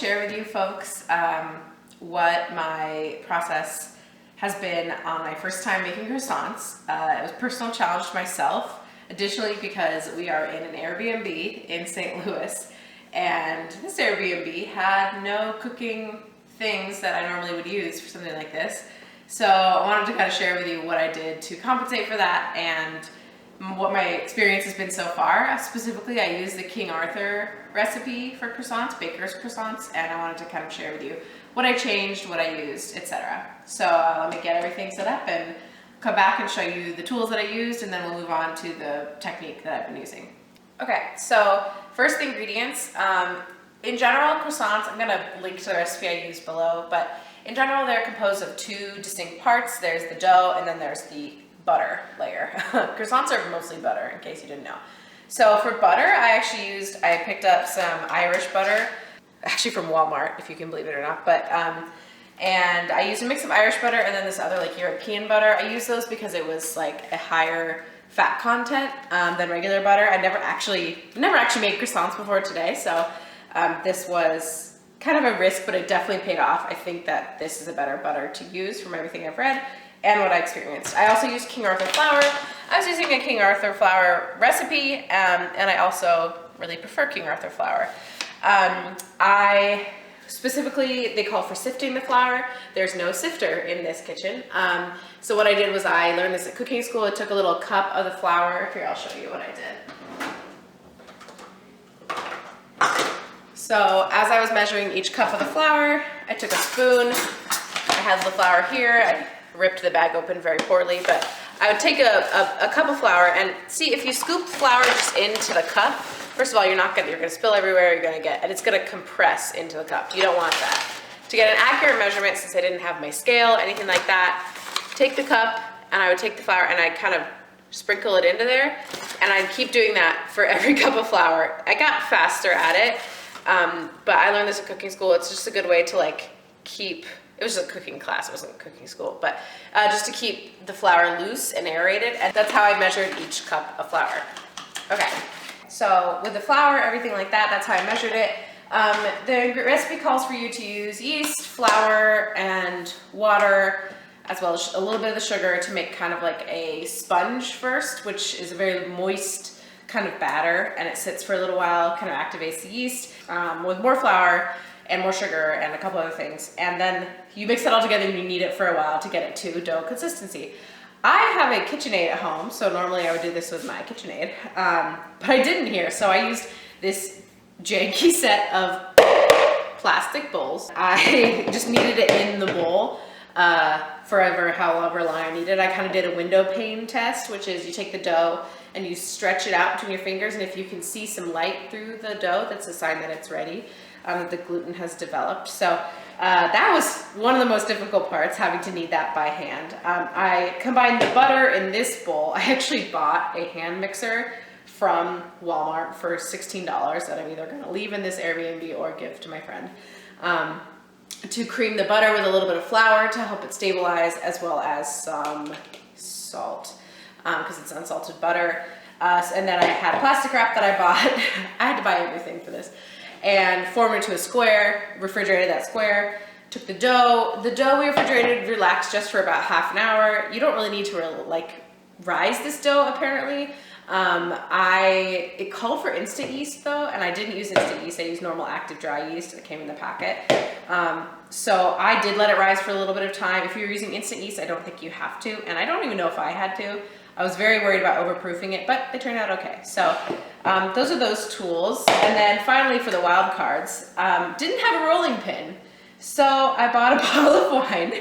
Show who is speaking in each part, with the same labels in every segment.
Speaker 1: share with you folks what my process has been on my first time making croissants. It was a personal challenge to myself, additionally because we are in an Airbnb in St. Louis, and this Airbnb had no cooking things that I normally would use for something like this. So I wanted to kind of share with you what I did to compensate for that and what my experience has been so far. Specifically, I used the King Arthur recipe for croissants, baker's croissants, and I wanted to kind of share with you what I changed, what I used, etc. So let me get everything set up and come back and show you the tools that I used, and then we'll move on to the technique that I've been using. Okay, so first the ingredients. In general, croissants, I'm gonna link to the recipe I used below, but in general, they're composed of two distinct parts. There's the dough, and then there's the butter layer. Croissants are mostly butter, in case you didn't know. So for butter, I picked up some Irish butter, actually from Walmart, if you can believe it or not, but and I used a mix of Irish butter and then this other like European butter. I used those because it was like a higher fat content than regular butter. I never actually made croissants before today, so this was kind of a risk, but it definitely paid off. I think that this is a better butter to use from everything I've read and what I experienced. I also used King Arthur flour. I was using a King Arthur flour recipe, and I also really prefer King Arthur flour. Specifically, they call for sifting the flour. There's no sifter in this kitchen. So what I did was I learned this at cooking school. I took a little cup of the flour. Here, I'll show you what I did. So as I was measuring each cup of the flour, I took a spoon. I had the flour here. I ripped the bag open very poorly, but I would take a cup of flour, and see, if you scoop flour just into the cup, first of all, you're gonna spill everywhere, and it's gonna compress into the cup. You don't want that. To get an accurate measurement, since I didn't have my scale, anything like that, take the cup, and I would take the flour and I'd kind of sprinkle it into there, and I'd keep doing that for every cup of flour. I got faster at it, but I learned this at cooking school. It's just a good way to it was just a cooking class, it wasn't cooking school, but just to keep the flour loose and aerated, and that's how I measured each cup of flour. Okay, so with the flour, everything like that, that's how I measured it. The recipe calls for you to use yeast, flour, and water, as well as a little bit of the sugar to make kind of like a sponge first, which is a very moist kind of batter, and it sits for a little while, kind of activates the yeast, with more flour and more sugar and a couple other things. And then you mix it all together and you knead it for a while to get it to dough consistency. I have a KitchenAid at home, so normally I would do this with my KitchenAid, but I didn't here, so I used this janky set of plastic bowls. I just kneaded it in the bowl however long I needed. I kind of did a window pane test, which is you take the dough and you stretch it out between your fingers, and if you can see some light through the dough, that's a sign that it's ready, that the gluten has developed. So that was one of the most difficult parts, having to knead that by hand. I combined the butter in this bowl. I actually bought a hand mixer from Walmart for $16 that I'm either going to leave in this Airbnb or give to my friend, to cream the butter with a little bit of flour to help it stabilize, as well as some salt, because it's unsalted butter. And then I had plastic wrap that I bought. I had to buy everything for this. And formed it to a square, refrigerated that square, took the dough. The dough we refrigerated relaxed just for about half an hour. You don't really need to rise this dough, apparently. It called for instant yeast though, and I didn't use instant yeast. I used normal active dry yeast that came in the packet. So I did let it rise for a little bit of time. If you're using instant yeast, I don't think you have to, and I don't even know if I had to. I was very worried about overproofing it, but they turned out okay. So those are those tools. And then finally, for the wild cards, didn't have a rolling pin. So I bought a bottle of wine,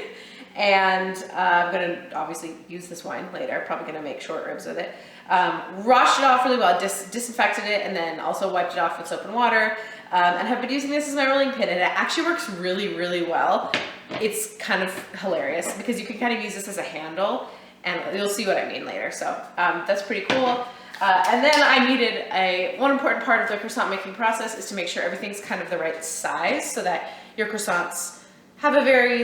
Speaker 1: and I'm gonna obviously use this wine later, probably gonna make short ribs with it. Washed it off really well, disinfected it, and then also wiped it off with soap and water, and have been using this as my rolling pin, and it actually works really, really well. It's kind of hilarious because you can kind of use this as a handle, and you'll see what I mean later. So that's pretty cool. And then I needed one important part of the croissant making process is to make sure everything's kind of the right size, so that your croissants have a very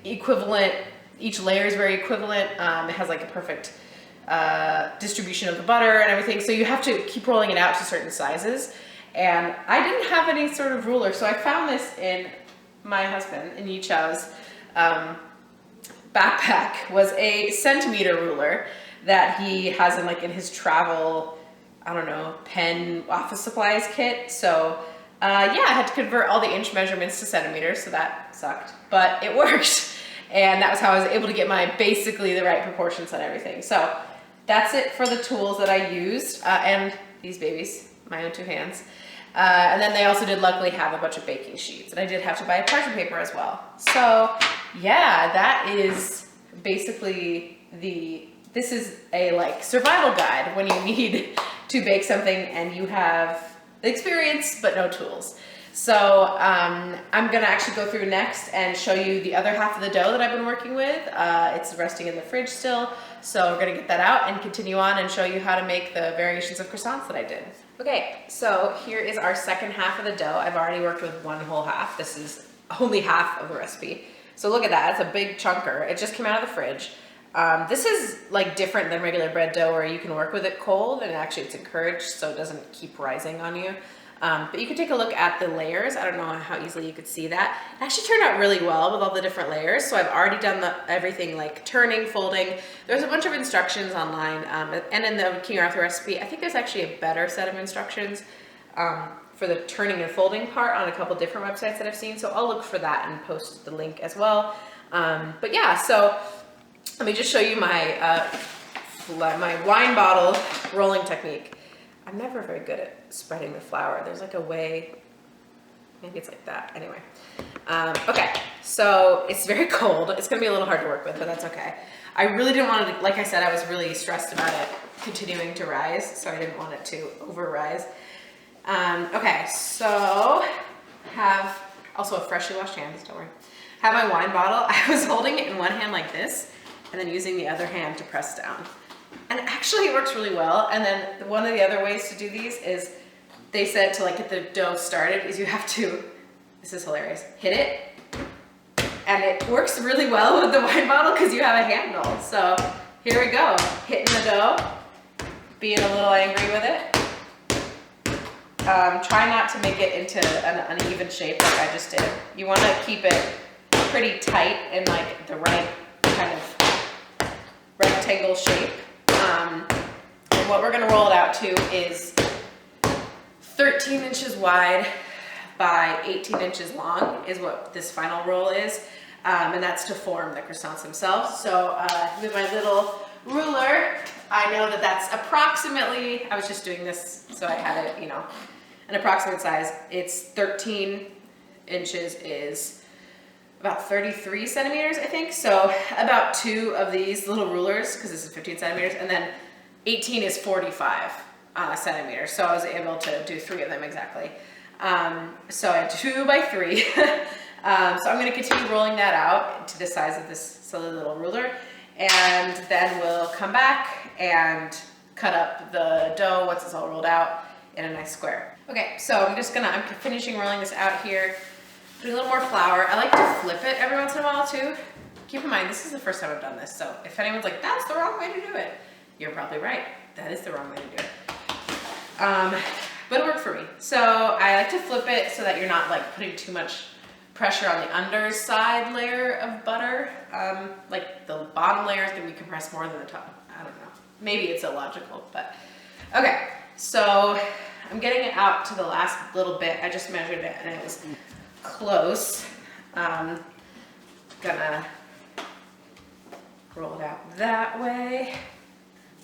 Speaker 1: equivalent, each layer is very equivalent. It has a perfect distribution of the butter and everything. So you have to keep rolling it out to certain sizes. And I didn't have any sort of ruler, so I found this in my husband, in Yichao's backpack, was a centimeter ruler that he has in his travel, I don't know, pen office supplies kit. So yeah, I had to convert all the inch measurements to centimeters, so that sucked, but it worked. And that was how I was able to get my basically the right proportions on everything. So that's it for the tools that I used, and these babies, my own two hands. And then they also did luckily have a bunch of baking sheets, and I did have to buy a parchment paper as well. So yeah, that is basically this is a survival guide when you need to bake something and you have the experience but no tools. So I'm gonna actually go through next and show you the other half of the dough that I've been working with. It's resting in the fridge still, so we're gonna get that out and continue on and show you how to make the variations of croissants that I did. Okay, so here is our second half of the dough. I've already worked with one whole half. This is only half of the recipe. So look at that, it's a big chunker. It just came out of the fridge. This is different than regular bread dough where you can work with it cold, and actually it's encouraged so it doesn't keep rising on you. But you can take a look at the layers. I don't know how easily you could see that. It actually turned out really well with all the different layers. So I've already done everything like turning, folding. There's a bunch of instructions online, and in the King Arthur recipe, I think there's actually a better set of instructions for the turning and folding part on a couple different websites that I've seen. So I'll look for that and post the link as well. But yeah, so let me just show you my wine bottle rolling technique. I'm never very good at spreading the flour. There's a way, maybe it's like that. Anyway, okay, so it's very cold. It's gonna be a little hard to work with, but that's okay. I really didn't want it to, like I said, I was really stressed about it continuing to rise, so I didn't want it to over rise. Okay, so have also a freshly washed hands, don't worry. Have my wine bottle. I was holding it in one hand like this, and then using the other hand to press down. And actually it works really well. And then one of the other ways to do these is, they said to get the dough started, is you have to, this is hilarious, hit it. And it works really well with the wine bottle because you have a handle. So here we go, hitting the dough, being a little angry with it. Try not to make it into an uneven shape like I just did. You want to keep it pretty tight in the right kind of rectangle shape. And what we're gonna roll it out to is 13 inches wide by 18 inches long is what this final roll is. And that's to form the croissants themselves. So with my little ruler, I know that that's approximately, I was just doing this, so I had it, an approximate size. It's 13 inches is about 33 centimeters, I think. So about 2 of these little rulers, because this is 15 centimeters, and then 18 is 45 centimeters. So I was able to do 3 of them exactly. So I had 2 by 3. So I'm gonna continue rolling that out to the size of this silly little ruler. And then we'll come back and cut up the dough once it's all rolled out in a nice square. Okay, so I'm finishing rolling this out here. Putting a little more flour. I like to flip it every once in a while too. Keep in mind, this is the first time I've done this, so if anyone's like, that's the wrong way to do it, you're probably right. That is the wrong way to do it. But it worked for me. So I like to flip it so that you're not putting too much pressure on the underside layer of butter. The bottom layer is gonna be compressed more than the top. I don't know. Maybe it's illogical, but okay. So I'm getting it out to the last little bit. I just measured it and it was close. Gonna roll it out that way.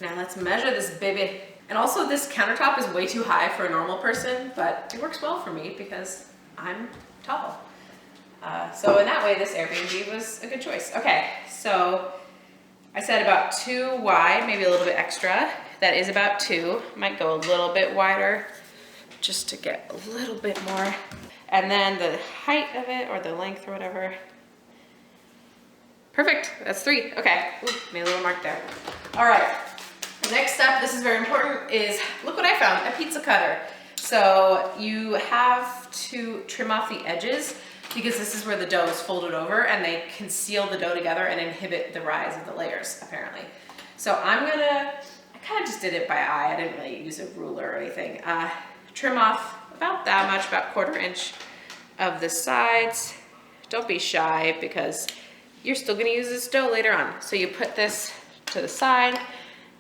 Speaker 1: Now let's measure this baby. And also this countertop is way too high for a normal person, but it works well for me because I'm tall. So in that way, this Airbnb was a good choice. Okay, so I said about 2 wide, maybe a little bit extra. That is about 2. Might go a little bit wider just to get a little bit more. And then the height of it, or the length or whatever. Perfect, that's 3. Okay, ooh, made a little mark there. All right, next step, this is very important, is look what I found, a pizza cutter. So you have to trim off the edges because this is where the dough is folded over and they can seal the dough together and inhibit the rise of the layers, apparently. So I kind of just did it by eye. I didn't really use a ruler or anything. Trim off about that much, about 1/4 inch of the sides. Don't be shy because you're still gonna use this dough later on. So you put this to the side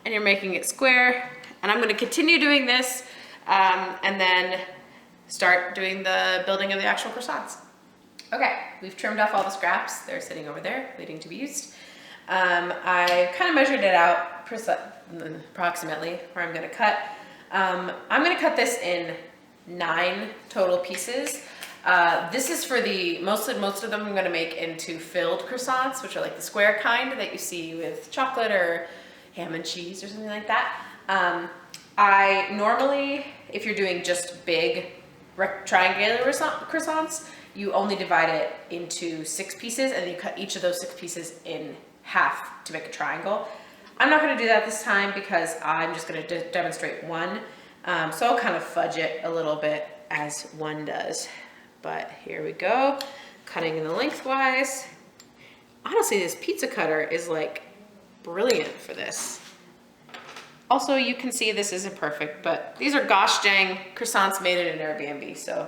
Speaker 1: and you're making it square. And I'm gonna continue doing this and then start doing the building of the actual croissants. Okay, we've trimmed off all the scraps. They're sitting over there, waiting to be used. I kind of measured it out approximately where I'm gonna cut. I'm gonna cut this in 9 total pieces. This is for most of them I'm gonna make into filled croissants, which are like the square kind that you see with chocolate or ham and cheese or something like that. I normally, if you're doing just big triangular croissants, you only divide it into 6 pieces and then you cut each of those 6 pieces in half to make a triangle. I'm not gonna do that this time because I'm just gonna demonstrate one. So I'll kind of fudge it a little bit as one does. But here we go, cutting in the lengthwise. Honestly, this pizza cutter is like brilliant for this. Also, you can see this isn't perfect, but these are gosh dang croissants made in an Airbnb, so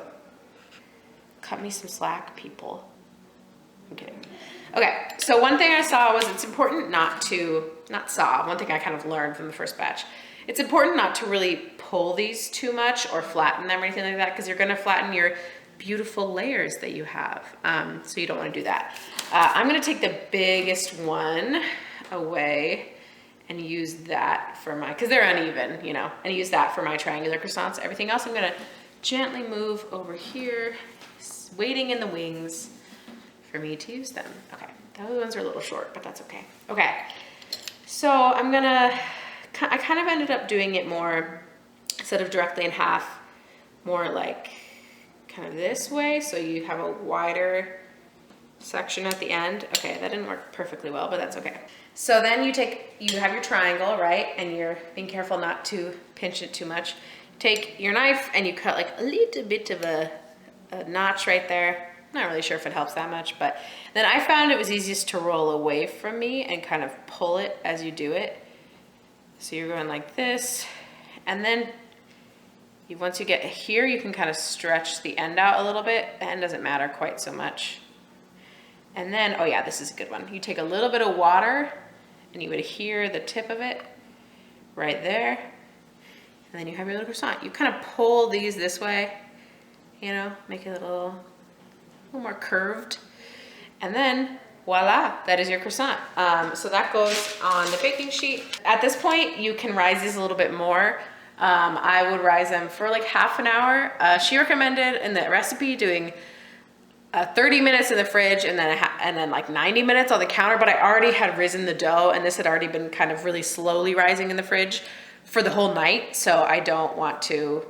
Speaker 1: cut me some slack, people. I'm kidding. Okay, so one thing I saw was it's important one thing I kind of learned from the first batch. It's important not to really pull these too much or flatten them or anything like that because you're gonna flatten your beautiful layers that you have. So you don't wanna do that. I'm gonna take the biggest one away and use that for because they're uneven, you know, and use that for my triangular croissants. Everything else I'm gonna gently move over here, waiting in the wings for me to use them. Okay, those ones are a little short, but that's okay. Okay, so I kind of ended up doing it more, instead of directly in half, more like kind of this way, so you have a wider section at the end. Okay, that didn't work perfectly well, but that's okay. So then you have your triangle, right? And you're being careful not to pinch it too much. Take your knife and you cut like a little bit of a notch right there. Not really sure if it helps that much, but then I found it was easiest to roll away from me and kind of pull it as you do it. So you're going like this, and then once you get here, you can kind of stretch the end out a little bit. The end doesn't matter quite so much. And then, oh yeah, this is a good one. You take a little bit of water and you would adhere the tip of it right there. And then you have your little croissant. You kind of pull these this way, you know, make it a little more curved. And then voila, that is your croissant. So that goes on the baking sheet. At this point, you can rise these a little bit more. I would rise them for like half an hour. She recommended in the recipe doing 30 minutes in the fridge and then like 90 minutes on the counter, but I already had risen the dough and this had already been kind of really slowly rising in the fridge for the whole night. So I don't want to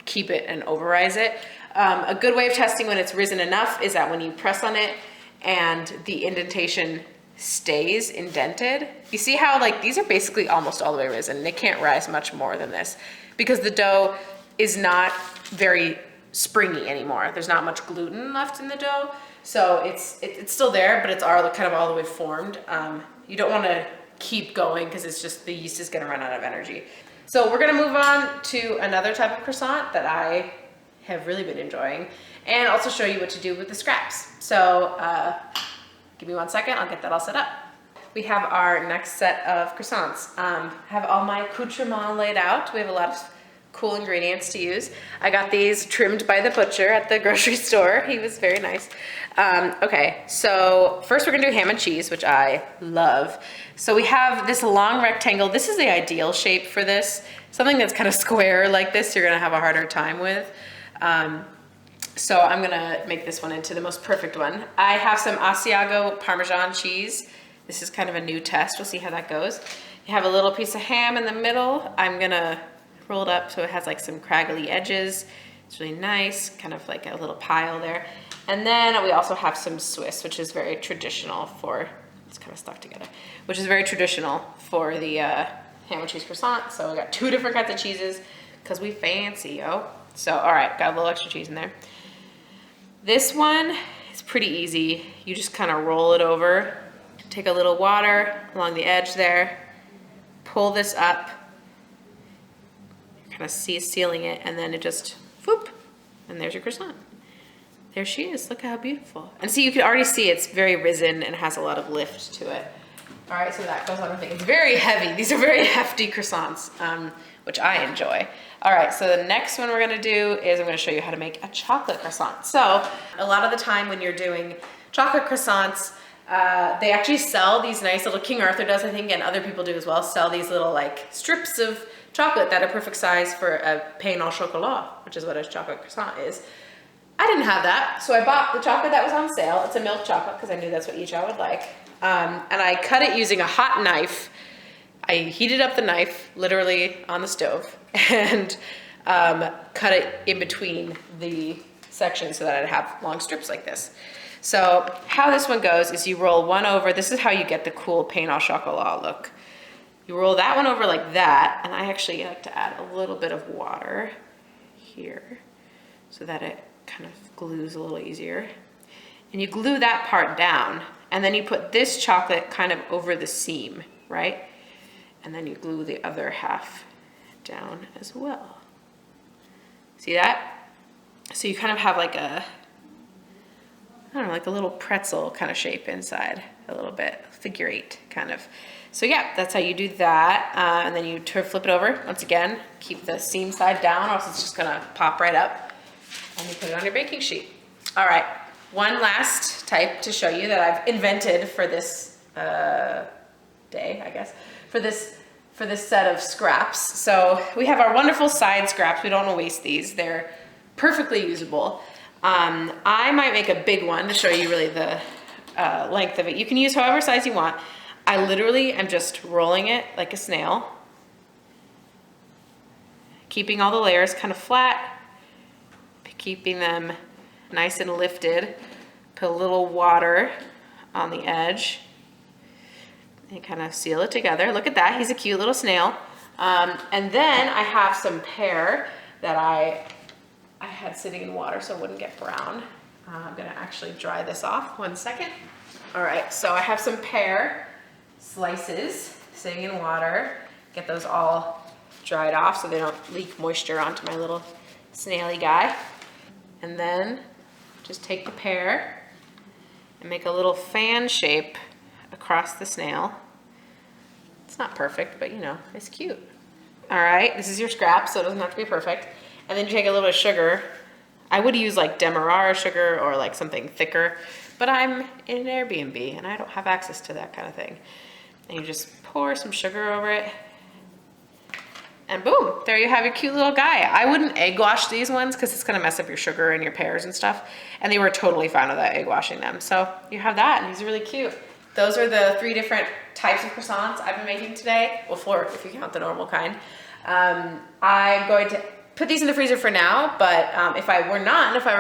Speaker 1: keep it and over-rise it. A good way of testing when it's risen enough is that when you press on it and the indentation stays indented, you see how like these are basically almost all the way risen. They can't rise much more than this because the dough is not very springy anymore. There's not much gluten left in the dough. So it's still there, but it's kind of all the way formed. You don't want to keep going because it's just the yeast is going to run out of energy. So we're going to move on to another type of croissant that I have really been enjoying and also show you what to do with the scraps. So give me 1 second, I'll get that all set up. We have our next set of croissants. Have all my accoutrements laid out. We have a lot of cool ingredients to use. I got these trimmed by the butcher at the grocery store. He was very nice. Okay, so first we're gonna do ham and cheese, which I love. So we have this long rectangle. This is the ideal shape for this. Something that's kind of square like this, you're gonna have a harder time with. So I'm gonna make this one into the most perfect one. I have some Asiago Parmesan cheese. This is kind of a new test. We'll see how that goes. You have a little piece of ham in the middle. I'm gonna roll it up so it has like some craggly edges. It's really nice, kind of like a little pile there. And then we also have some Swiss, which is very traditional for, it's kind of stuck together, which is very traditional for the ham and cheese croissant. So we got 2 different kinds of cheeses because we fancy, yo. So, all right, got a little extra cheese in there. This one is pretty easy. You just kind of roll it over, take a little water along the edge there, pull this up, kind of sealing it, and then it just Whoop, and there's your croissant. There she is, look how beautiful. And see, you can already see it's very risen and has a lot of lift to it. All right, so that goes on the thing. It's very heavy. These are very hefty croissants, which I enjoy. All right, so the next one we're gonna do is I'm gonna show you how to make a chocolate croissant. So a lot of the time when you're doing chocolate croissants, they actually sell these nice little, King Arthur does, I think, and other people do as well, sell these little like strips of chocolate that are perfect size for a pain au chocolat, which is what a chocolate croissant is. I didn't have that, so I bought the chocolate that was on sale. It's a milk chocolate because I knew that's what each I would like. And I cut it using a hot knife. I heated up the knife literally on the stove and cut it in between the sections so that I'd have long strips like this. So how this one goes is you roll one over. This is how you get the cool pain au chocolat look. You roll that one over like that, and I actually like to add a little bit of water here so that it kind of glues a little easier. And you glue that part down, and then you put this chocolate kind of over the seam, right? And then you glue the other half down as well. See that? So you kind of have like a, I don't know, like a little pretzel kind of shape inside, a little bit, figure eight kind of. So yeah, that's how you do that. And then you flip it over, once again, keep the seam side down or else it's just gonna pop right up. And you put it on your baking sheet. All right, one last type to show you that I've invented for this day, I guess, for this set of scraps. So we have our wonderful side scraps. We don't want to waste these. They're perfectly usable. I might make a big one to show you really the length of it. You can use however size you want. I literally am just rolling it like a snail, keeping all the layers kind of flat, keeping them nice and lifted. Put a little water on the edge and kind of seal it together. Look at that, he's a cute little snail. And then I have some pear that I had sitting in water so it wouldn't get brown. I'm gonna actually dry this off, 1 second. All right, so I have some pear slices sitting in water. Get those all dried off so they don't leak moisture onto my little snaily guy. And then just take the pear and make a little fan shape across the snail. It's not perfect, but you know, it's cute. All right, this is your scrap, so it doesn't have to be perfect. And then you take a little bit of sugar. I would use like Demerara sugar or like something thicker, but I'm in an Airbnb and I don't have access to that kind of thing. And you just pour some sugar over it. And boom, there you have your cute little guy. I wouldn't egg wash these ones because it's gonna mess up your sugar and your pears and stuff. And they were totally fine without egg washing them. So you have that, and these are really cute. Those are the 3 different types of croissants I've been making today. Well, 4 if you count the normal kind. I'm going to put these in the freezer for now, but if I were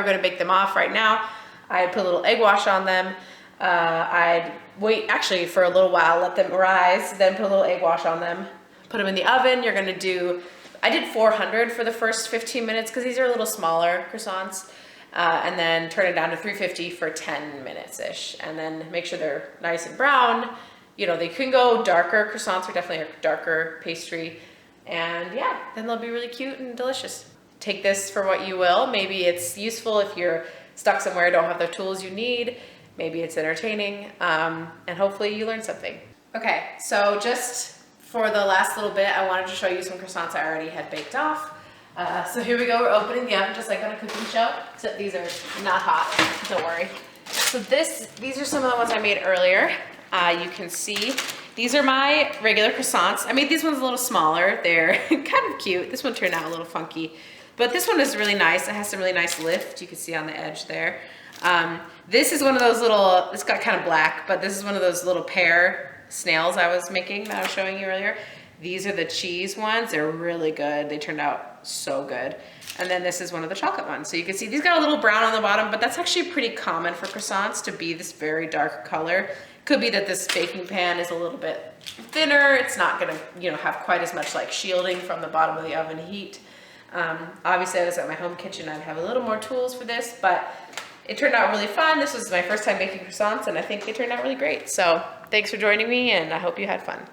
Speaker 1: gonna bake them off right now, I'd put a little egg wash on them. I'd wait actually for a little while, let them rise, then put a little egg wash on them. Put them in the oven. You're gonna do, I did 400 for the first 15 minutes because these are a little smaller croissants. And then turn it down to 350 for 10 minutes-ish. And then make sure they're nice and brown. You know, they can go darker. Croissants are definitely a darker pastry. And yeah, then they'll be really cute and delicious. Take this for what you will. Maybe it's useful if you're stuck somewhere, don't have the tools you need. Maybe it's entertaining. And hopefully you learn something. Okay, so just for the last little bit, I wanted to show you some croissants I already had baked off. So here we go, we're opening the oven just like on a cooking show, except these are not hot, don't worry. So these are some of the ones I made earlier. You can see, these are my regular croissants. I made these ones a little smaller. They're kind of cute. This one turned out a little funky, but this one is really nice. It has some really nice lift. You can see on the edge there. This is one of those little, it's got kind of black, but this is one of those little pear snails I was making that I was showing you earlier. These are the cheese ones. They're really good. They turned out so good. And then this is one of the chocolate ones. So you can see these got a little brown on the bottom, but that's actually pretty common for croissants to be this very dark color. Could be that this baking pan is a little bit thinner. It's not gonna, you know, have quite as much like shielding from the bottom of the oven heat. Obviously I was at my home kitchen. I'd have a little more tools for this, but it turned out really fun. This was my first time making croissants and I think they turned out really great. So thanks for joining me and I hope you had fun.